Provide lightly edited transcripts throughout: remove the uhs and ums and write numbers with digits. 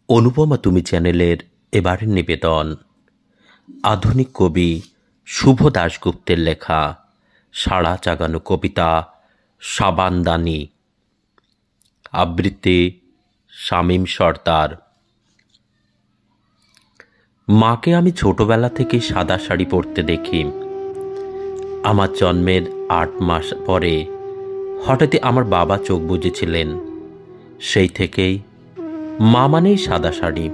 অনুপমা তুমি চ্যানেলের এবারের নিবেদন আধুনিক কবি শুভ দাশগুপ্তের লেখা সাড়া জাগানো কবিতা সাবানদানি, আবৃত্তি শামীম সর্দার। মাকে আমি ছোটবেলা থেকেই সাদা শাড়ি পরতে দেখি। আমার জন্মের 8 মাস পরে হঠাৎই আমার বাবা চোখ বুজেছিলেন। সেই থেকেই মা মানেই সাদা শাড়ি,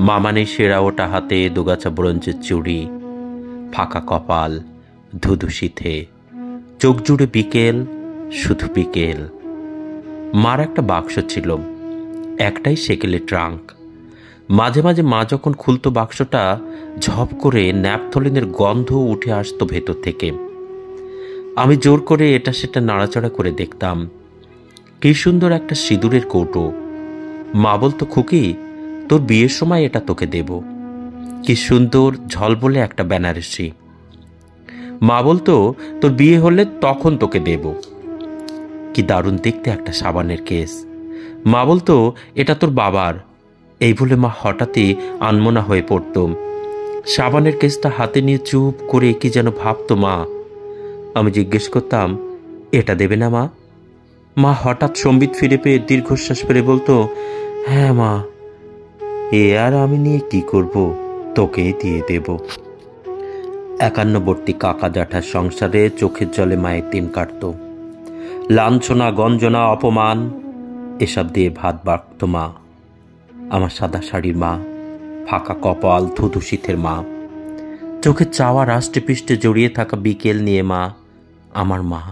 মা মানেই সেরা ওটা হাতে দুগাছা ব্রোঞ্জের চুড়ি, ফাঁকা কপাল, ধুধু শীতে, চোখ জুড়ে বিকেল, শুধু বিকেল। মার একটা বাক্স ছিল, একটাই সেকেলের ট্রাঙ্ক। মাঝে মাঝে মা যখন খুলতো বাক্সটা, ঝপ করে ন্যাপথলিনের গন্ধ উঠে আসতো ভেতর থেকে। আমি জোর করে এটা সেটা নাড়াচাড়া করে দেখতাম। কি সুন্দর একটা সিঁদুরের কৌটো। মা বলতো, খুকি তোর বিয়ের সময় এটা তোকে দেব। কি সুন্দর ঝলবলে একটা বেনারসি। মা বলতো, তোর বিয়ে হলে তখন তোকে দেব। কি দারুণ দেখতে একটা সাবানের কেস। মা বলতো, এটা তোর বাবার। এই বলে মা হঠাৎই আনমনা হয়ে পড়ত। সাবানের কেসটা হাতে নিয়ে চুপ করে কি যেন ভাবতো মা। আমি জিজ্ঞেস করতাম, এটা দেবে না মা? মা হঠাৎ সম্বিত ফিরে পেয়ে দীর্ঘশ্বাস ফেলে বলতো, হ্যাঁ মা, এ আর আমি নিয়ে কি করব, তোকেই দিয়ে দেব। 51বর্তী কাকা জ্যাঠার সংসারে চোখের জলে মায়ের দিন কাটত। লাঞ্ছনা, গঞ্জনা, অপমান এসব দিয়ে ভাত বাড়ত মা। আমার সাদা শাড়ির মা, ফাঁকা কপাল, ধুধু শীতের মা, চোখে চাওয়া রাষ্ট্রে পৃষ্ঠে জড়িয়ে থাকা বিকেল নিয়ে মা, আমার মা।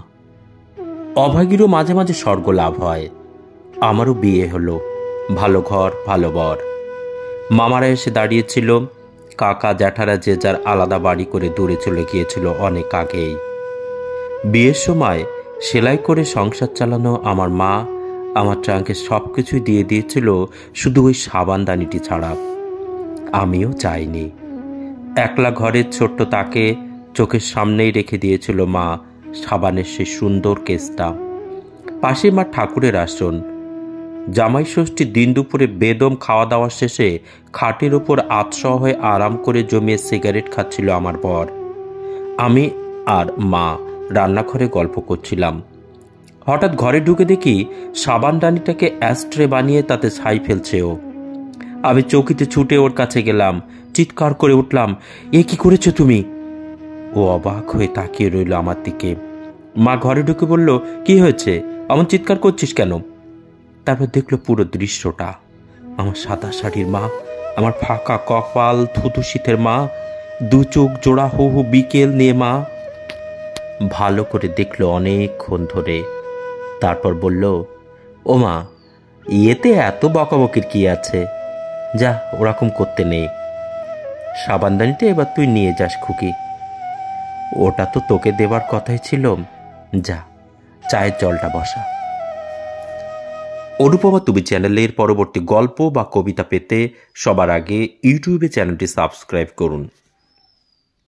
অভাগীরও মাঝে মাঝে স্বর্গ লাভ হয়। আমারও বিয়ে হলো, ভালো ঘর, ভালো বর। মামারা এসে দাঁড়িয়েছিল। কাকা জ্যাঠারা যে যার আলাদা বাড়ি করে দূরে চলে গিয়েছিল অনেক আগেই। বিয়ের সময় সেলাই করে সংসার চালানো আমার মা আমার ট্রাঙ্কে সব কিছুই দিয়ে দিয়েছিল, শুধু ওই সাবানদানিটি ছাড়া। আমিও চাইনি। একলা ঘরের ছোট্ট তাকে চোখের সামনেই রেখে দিয়েছিল মা সাবানের সে সুন্দর কেসটা। পাশে মা ঠাকুরের আসন। জামাই ষষ্ঠীর দিন দুপুরে বেদম খাওয়া দাওয়া শেষে খাটের ওপর আতশোয়া হয়ে আরাম করে জমিয়ে সিগারেট খাচ্ছিল আমার বর। আমি আর মা রান্নাঘরে গল্প করছিলাম। হঠাৎ ঘরে ঢুকে দেখি সাবানদানিটাকে অ্যাস্ট্রে বানিয়ে তাতে ছাই ফেলছে ও। আমি চৌকিতে ছুটে ওর কাছে গেলাম, চিৎকার করে উঠলাম, এ কি করেছো তুমি? ও অবাক হয়ে তাকিয়ে রইল আমার দিকে। মা ঘরে ঢুকে বলল, কি হয়েছে, এমন চিৎকার করছিস কেন? তারপর দেখলো পুরো দৃশ্যটা। আমার সাদা শাড়ির মা, আমার ফাঁকা কপাল, থুতু শীতের মা, দু চোখ জোড়া হু হু বিকেল নিয়ে মা। ভালো করে দেখলো অনেকক্ষণ ধরে। তারপর বলল, ও মা, ইয়েতে এত বকাবকির কি আছে? যা, ওরকম করতে নেই। সাবানদানিটা এবার তুই নিয়ে যাস খুকি। ওটা তো তোকে দেবার কথাই ছিল। যা, চায়ের জলটা বসা। অনুপমা তুমি চ্যানেলের পরবর্তী গল্প বা কবিতা পেতে সবার আগে ইউটিউবে চ্যানেলটি সাবস্ক্রাইব করুন।